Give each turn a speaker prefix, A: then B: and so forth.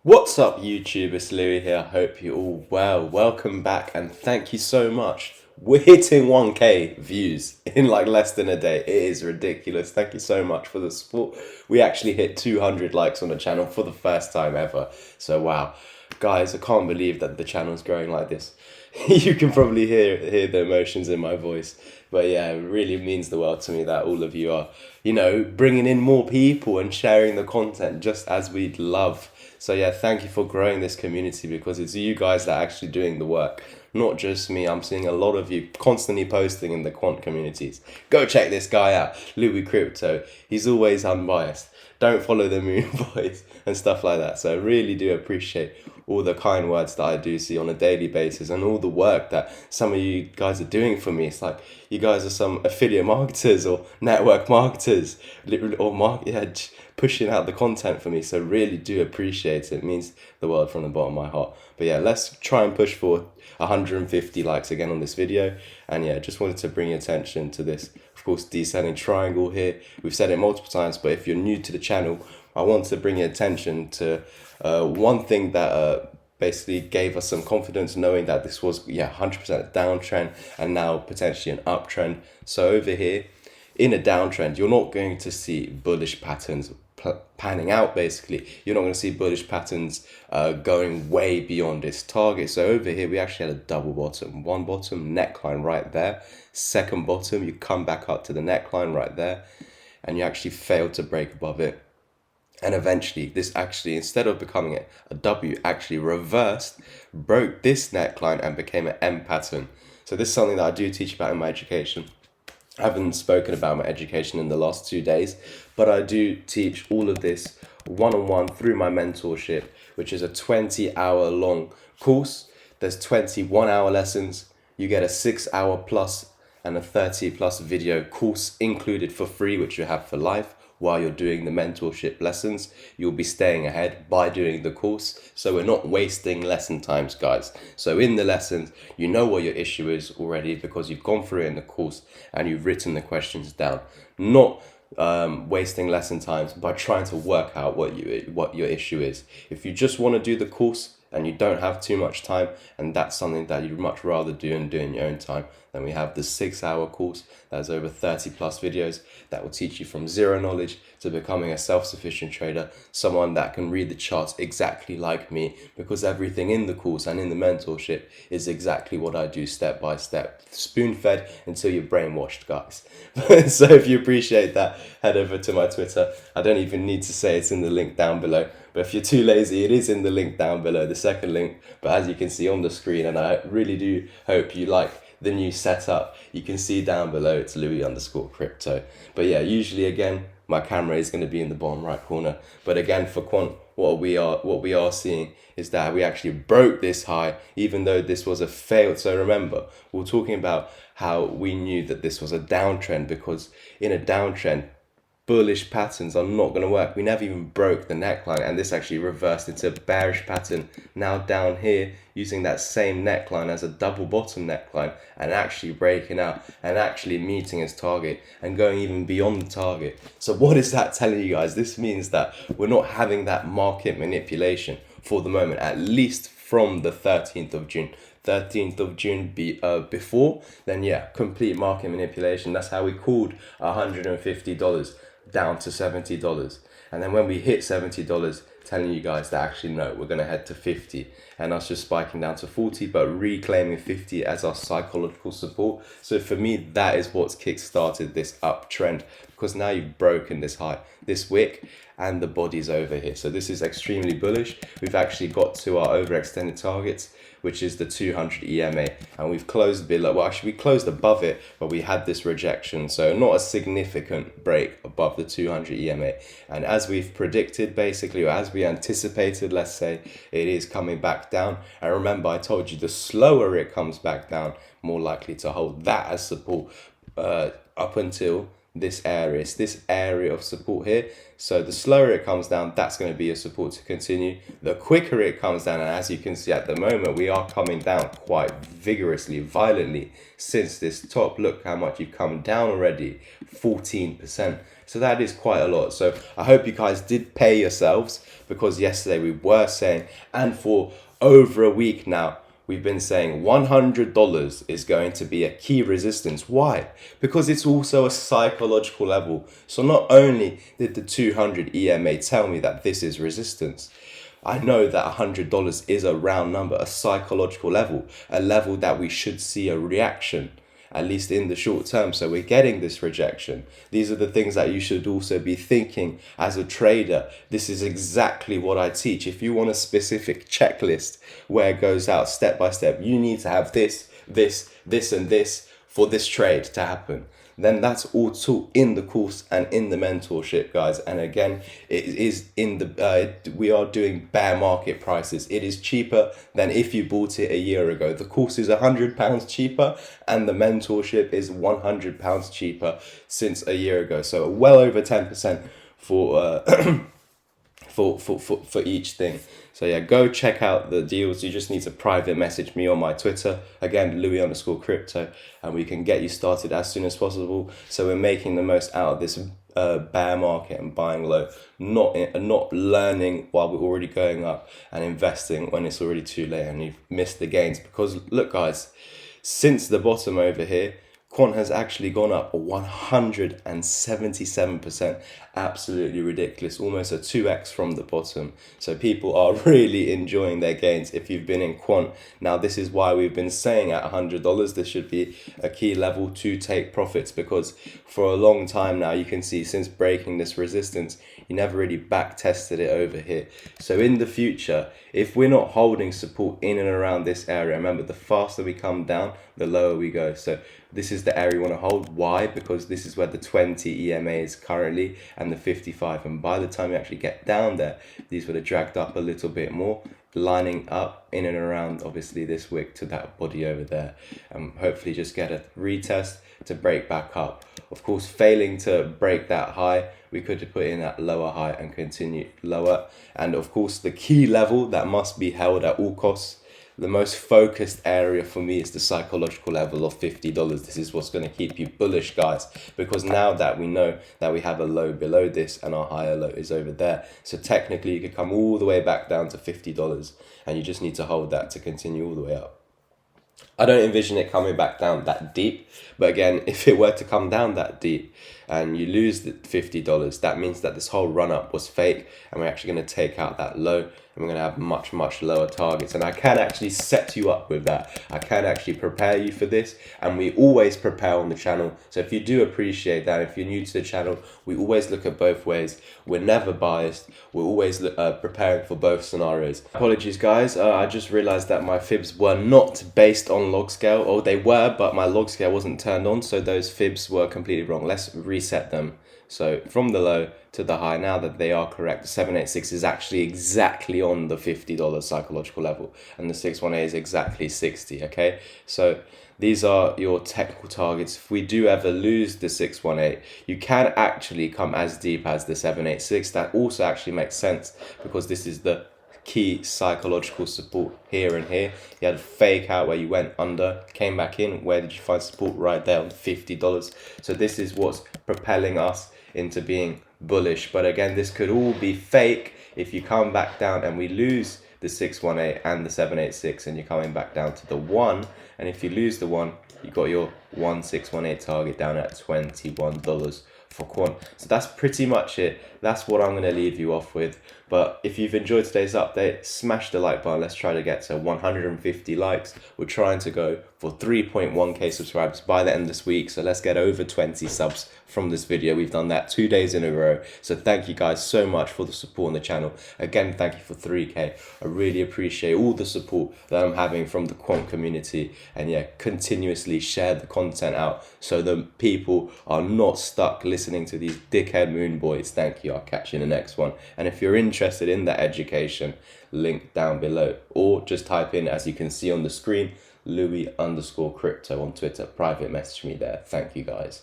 A: What's up, YouTube? It's Louis here. I hope you're all well. Welcome back and thank you so much. We're hitting 1K views in like less than a day. It is ridiculous. Thank you so much for the support. We actually hit 200 likes on the channel for the first time ever. So wow. Guys, I can't believe that the channel's growing like this. You can probably hear the emotions in my voice. But yeah, it really means the world to me that all of you are, bringing in more people and sharing the content just as we'd love. So yeah, thank you for growing this community because it's you guys that are actually doing the work, not just me. I'm seeing a lot of you constantly posting in the Quant communities. Go check this guy out, Louis Crypto. He's always unbiased. Don't follow the Moon Boys and stuff like that. So I really do appreciate all the kind words that I do see on a daily basis and all the work that some of you guys are doing for me. It's like you guys are some affiliate marketers or network marketers or pushing out the content for me. So really do appreciate it. It means the world from the bottom of my heart. But yeah, let's try and push for 150 likes again on this video. And yeah, just wanted to bring your attention to this, of course, descending triangle here. We've said it multiple times, but if you're new to the channel, I want to bring your attention to one thing that basically gave us some confidence, knowing that this was 100% a downtrend and now potentially an uptrend. So over here, in a downtrend, you're not going to see bullish patterns panning out. Basically, you're not going to see bullish patterns going way beyond this target. So over here, we actually had a double bottom, one bottom neckline right there, second bottom, you come back up to the neckline right there, and you actually failed to break above it. And eventually, this actually, instead of becoming a W, actually reversed, broke this neckline and became an M pattern. So this is something that I do teach about in my education. I haven't spoken about my education in the last 2 days, but I do teach all of this one-on-one through my mentorship, which is a 20-hour long course. There's 21-hour lessons. You get a 6-hour plus and a 30+ video course included for free, which you have for life. While you're doing the mentorship lessons, you'll be staying ahead by doing the course. So we're not wasting lesson times, guys. So in the lessons, you know what your issue is already because you've gone through it in the course and you've written the questions down. Not wasting lesson times by trying to work out what your issue is. If you just want to do the course and you don't have too much time, and that's something that you'd much rather do and do in your own time, then we have the 6-hour course that's over 30+ videos that will teach you from zero knowledge to becoming a self-sufficient trader, someone that can read the charts exactly like me, because everything in the course and in the mentorship is exactly what I do step by step, spoon-fed until you're brainwashed, guys. So if you appreciate that, head over to my Twitter. I don't even need to say it's in the link down below, but if you're too lazy, it is in the link down below, the second link. But as you can see on the screen, and I really do hope you like the new setup, you can see down below it's Louis_crypto. But yeah, usually again, my camera is going to be in the bottom right corner. But again, for Quant, what we are seeing is that we actually broke this high, even though this was a fail. So remember, we're talking about how we knew that this was a downtrend, because in a downtrend, bullish patterns are not going to work. We never even broke the neckline, and this actually reversed into a bearish pattern now down here, using that same neckline as a double bottom neckline and actually breaking out and actually meeting its target and going even beyond the target. So what is that telling you guys? This means that we're not having that market manipulation for the moment, at least from the 13th of June. 13th of June before, then yeah, complete market manipulation. That's how we called $150 down to $70. And then when we hit $70, telling you guys that actually no, we're going to head to 50, and us just spiking down to 40, but reclaiming 50 as our psychological support. So for me, that is what's kick-started this uptrend, because now you've broken this high, this wick, and the body's over here. So this is extremely bullish. We've actually got to our overextended targets, which is the 200 EMA, and we've closed below. Well, actually we closed above it, but we had this rejection, so not a significant break above the 200 EMA. And as we've predicted, basically, or as we anticipated, let's say, it is coming back down. And remember, I told you the slower it comes back down, more likely to hold that as support up until this area. It's this area of support here. So the slower it comes down, that's going to be a support to continue. The quicker it comes down, and as you can see at the moment, we are coming down quite vigorously, violently since this top. Look how much you've come down already, 14%. So that is quite a lot. So I hope you guys did pay yourselves, because yesterday we were saying, and for over a week now, we've been saying $100 is going to be a key resistance. Why? Because it's also a psychological level. So not only did the 200 EMA tell me that this is resistance, I know that $100 is a round number, a psychological level, a level that we should see a reaction, at least in the short term. So we're getting this rejection. These are the things that you should also be thinking as a trader. This is exactly what I teach. If you want a specific checklist where it goes out step by step, you need to have this, and this for this trade to happen. Then that's all taught in the course and in the mentorship, guys. And again, it is in the we are doing bear market prices. It is cheaper than if you bought it a year ago. The course is £100 cheaper, and the mentorship is £100 cheaper since a year ago. So well over 10% for for each thing. So yeah, go check out the deals. You just need to private message me on my Twitter, again Louis_crypto, and we can get you started as soon as possible. So we're making the most out of this bear market and buying low, not learning while we're already going up, and investing when it's already too late and you've missed the gains. Because look guys, since the bottom over here, Quant has actually gone up 177%. Absolutely ridiculous. Almost a 2x from the bottom. So people are really enjoying their gains if you've been in Quant. Now, this is why we've been saying at $100, this should be a key level to take profits, because for a long time now, you can see since breaking this resistance, you never really back tested it over here. So in the future, if we're not holding support in and around this area, remember, the faster we come down, the lower we go. So this is the area you want to hold. Why? Because this is where the 20 EMA is currently, and the 55. And by the time you actually get down there, these would have dragged up a little bit more, lining up in and around, obviously, this wick to that body over there. And hopefully just get a retest to break back up. Of course, failing to break that high, we could have put in that lower high and continue lower. And of course, the key level that must be held at all costs, the most focused area for me, is the psychological level of $50. This is what's going to keep you bullish, guys, because now that we know that we have a low below this and our higher low is over there, so technically you could come all the way back down to $50, and you just need to hold that to continue all the way up. I don't envision it coming back down that deep, but again, if it were to come down that deep and you lose the $50, that means that this whole run up was fake, and we're actually going to take out that low, and we're going to have much lower targets. And I can actually set you up with that. I can actually prepare you for this, and we always prepare on the channel. So if you do appreciate that, if you're new to the channel, we always look at both ways. We're never biased. We're always preparing for both scenarios. Apologies guys, I just realized that my fibs were not based on log scale, or they were, but my log scale wasn't turned on, so those fibs were completely wrong. Let's reset them. So from the low to the high, now that they are correct, the 786 is actually exactly on the $50 psychological level, and the 618 is exactly 60. Okay, so these are your technical targets. If we do ever lose the 618, you can actually come as deep as the 786. That also actually makes sense, because this is the key psychological support here and here. You had a fake out where you went under, came back in. Where did you find support? Right there on $50. So this is what's propelling us into being bullish. But again, this could all be fake if you come back down and we lose the 618 and the 786, and you're coming back down to the 1. And if you lose the 1, you got your 1618 target down at $21 for Quant. So that's pretty much it. That's what I'm going to leave you off with. But if you've enjoyed today's update, smash the like button. Let's try to get to 150 likes. We're trying to go for 3.1k subscribers by the end of this week. So let's get over 20 subs from this video. We've done that 2 days in a row. So thank you guys so much for the support on the channel. Again, thank you for 3k. I really appreciate all the support that I'm having from the Quant community. And yeah, continuously share the content out so the people are not stuck listening to these dickhead moon boys. Thank you. I'll catch you in the next one. And if you're interested in that education, link down below, or just type in, as you can see on the screen, Louis_crypto on Twitter. Private message me there. Thank you guys.